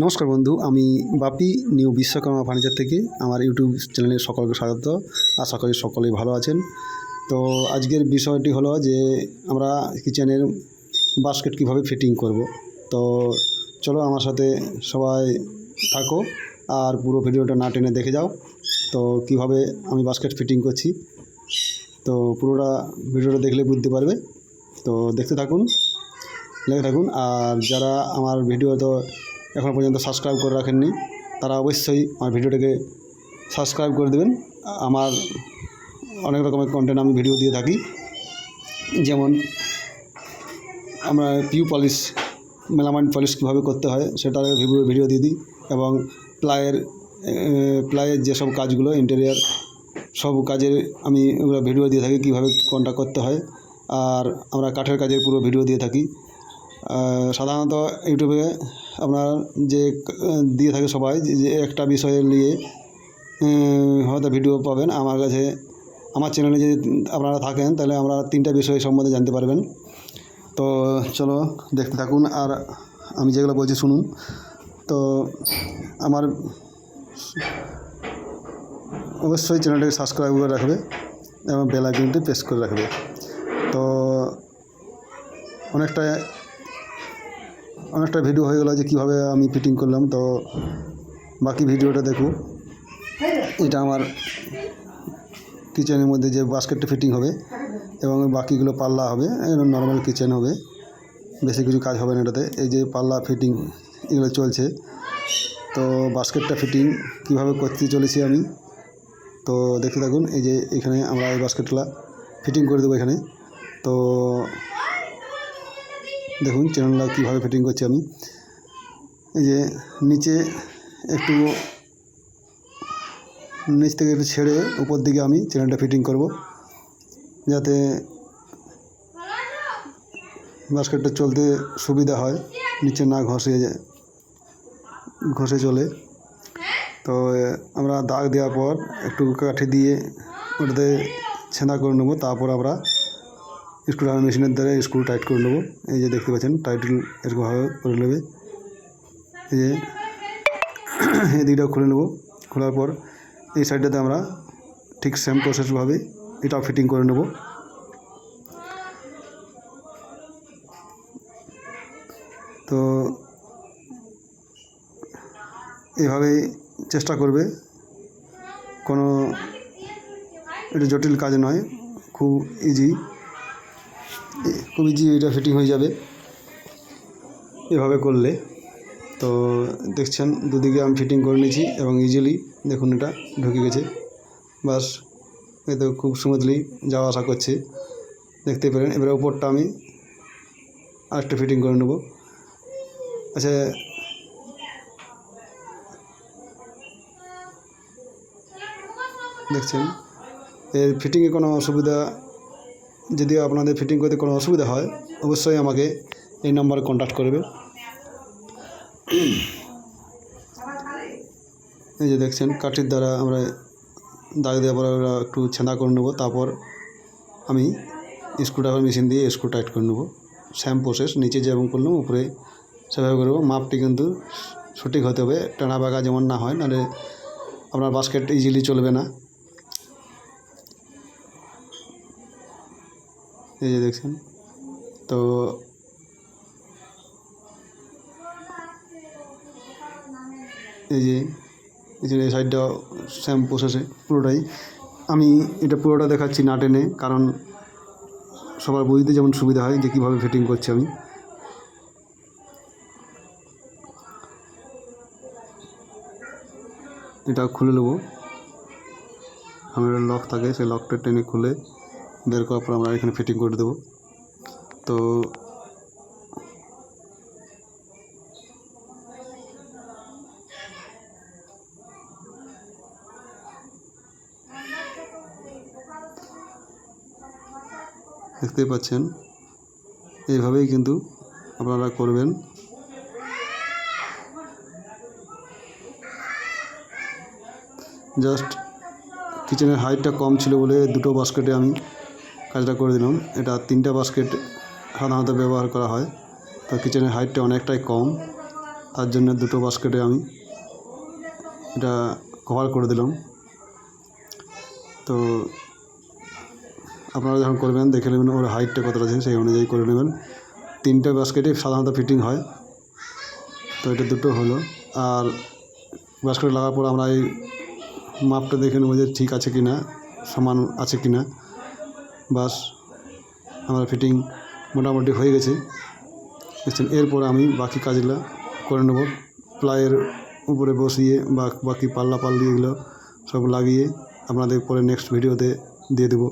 নমস্কার বন্ধু, আমি বাপি নিউ বিশ্বকর্মা ফার্নিচার থেকে আমার ইউটিউব চ্যানেলে সকলকে স্বাগত। আশা করি সকলেই ভালো আছেন। তো আজকের বিষয়টি হলো যে আমরা কিচেনের বাস্কেট কীভাবে ফিটিং করব। তো চলো আমার সাথে সবাই থাকো আর পুরো ভিডিওটা না টেনে দেখে যাও তো কিভাবে আমি বাস্কেট ফিটিং করছি। তো পুরোটা ভিডিওটা দেখলে বুঝতে পারবে। তো দেখতে থাকুন, লেগে থাকুন। আর যারা আমার ভিডিও তো এখন পর্যন্ত সাবস্ক্রাইব করে রাখেননি তারা অবশ্যই আমার ভিডিওটাকে সাবস্ক্রাইব করে দেবেন। আমার অনেক রকমের কন্টেন্ট আমি ভিডিও দিয়ে থাকি, যেমন আমরা পিউ পলিশ, মেলামাইন পলিশ কীভাবে করতে হয় সেটার ভিডিও দিয়ে দিই, এবং প্লাইয়ের যেসব কাজগুলো ইন্টেরিয়ার সব কাজের আমি ওগুলো ভিডিও দিয়ে থাকি, কীভাবে কোনটা করতে হয়। আর আমরা কাঠের কাজের পুরো ভিডিও দিয়ে থাকি। সাধারণত ইউটিউবে আপনার যে দিয়ে থাকে সবাই যে একটা বিষয় নিয়ে হয়তো ভিডিও পাবেন। আমার কাছে আমার চ্যানেলে যদি আপনারা থাকেন তাহলে আমরা 3টা বিষয় সম্বন্ধে জানতে পারবেন। তো চলো দেখতে থাকুন আর আমি যেগুলো বলছি শুনুন। তো আমার অবশ্যই চ্যানেলটাকে সাবস্ক্রাইব করে রাখবে এবং বেল আইকনটি প্রেস করে রাখবে। তো অনেকটা ভিডিও হয়ে গেল যে কীভাবে আমি ফিটিং করলাম। তো বাকি ভিডিওটা দেখো। এটা আমার কিচেনের মধ্যে যে বাস্কেটটা ফিটিং হবে এবং বাকিগুলো পাল্লা হবে, এরকম নর্মাল কিচেন হবে, বেশি কিছু কাজ হবে না এটাতে। এই যে পাল্লা ফিটিং এগুলো চলছে। তো বাস্কেটটা ফিটিং কীভাবে করতে চলেছি আমি, তো দেখতে থাকুন। এই যে এখানে আমরা এই বাস্কেটটা ফিটিং করে দেবো এখানে। তো দেখুন চ্যানেলটা কীভাবে ফিটিং করছি আমি। এই যে নিচে একটু নিচ থেকে একটু ছেড়ে উপর দিকে আমি চ্যানেলটা ফিটিং করব, যাতে বাস্কেটটা চলতে সুবিধা হয়, নিচে না ঘষে চলে। তো আমরা দাগ দেওয়ার পর একটু কাঠি দিয়ে ওটাতে ছেঁদা করে নেবো। তারপর আমরা স্ক্রুড্রাইভার মেশিনের দ্বারা স্ক্রু টাইট করে নেবো। এই যে দেখতে পাচ্ছেন টাইটেল এরকমভাবে করে নেবে। এই যে এই দিকটাও খুলে নেব। খোলার পর এই সাইডটাতে আমরা ঠিক সেম প্রসেসভাবে এটাও ফিটিং করে নেব। তো এভাবেই চেষ্টা করবে, কোনো এটা জটিল কাজ নয়, খুব ইজি এটা ফিটিং হয়ে যাবে এভাবে করলে। তো দেখছেন দুদিকে আমি ফিটিং করে নিয়েছি এবং ইজিলি দেখুন এটা ঢুকে গেছে। বাস এতে খুব স্মুথলি যাওয়া আসা করছে, দেখতে পেলেন। এবারে উপরটা আমি আরেকটা ফিটিং করে নেব। আচ্ছা, দেখছেন এর ফিটিংয়ে কোনো অসুবিধা, যদি আপনাদের ফিটিং করতে কোনো অসুবিধা হয় অবশ্যই আমাকে এই নাম্বারে কন্ট্যাক্ট করবে। এই যে দেখছেন কাঠির দ্বারা আমরা দাগ দেওয়ার পর একটু ছেঁদা করে নেব। তারপর আমি স্ক্রুড্রাইভার মেশিন দিয়ে স্ক্রু টাইট করে নেব। সেম প্রসেস, নিচে যেমন করলাম উপরে সেভাবে করবো। মাপটি কিন্তু সঠিক হতে হবে, টানা বাঁকা যেমন না হয়, নাহলে আপনার বাস্কেট ইজিলি চলবে না। এই যে দেখছেন। তো এই যে এই সাইডটা সেম প্রসেসে পুরোটাই আমি এটা পুরোটা দেখাচ্ছি না টেনে, কারণ সবার বুঝতে যেমন সুবিধা হয় যে কীভাবে ফিটিং করছি আমি। এটা খুলে নেব। আমার লক থাকে, সেই লকটা টেনে খুলে বের করার পর আমরা এখানে ফিটিং করে দেবো। তো দেখতেই পাচ্ছেন এইভাবেই কিন্তু আপনারা করবেন। জাস্ট কিচেনের হাইটটা কম ছিল বলে 2টো বাস্কেটে আমি কাজটা করে দিলাম। এটা 3টা বাস্কেট সাধারণত ব্যবহার করা হয়। তো কিচেনের হাইটটা অনেকটাই কম, তার জন্য দুটো বাস্কেটে আমি এটা কভার করে দিলাম। তো আপনারা যখন করবেন দেখে নেবেন ওর হাইটটা কতটা আছে, সেই অনুযায়ী করে নেবেন। 3টে বাস্কেটে সাধারণত ফিটিং হয়, তো এটা দুটো হলো। আর বাস্কেট লাগার পর আমরা এই মাপটা দেখে নেবো যে ঠিক আছে কি না, সমান আছে কি না। বাস আমার ফিটিং মোটামুটি হয়ে গেছে। এরপর আমি বাকি কাজগুলো করে নেব। প্লাইয়ের উপরে বসিয়ে বা বাকি পাল্লা পাল্লি এগুলো সব লাগিয়ে আপনাদের পরে নেক্সট ভিডিওতে দিয়ে দেবো।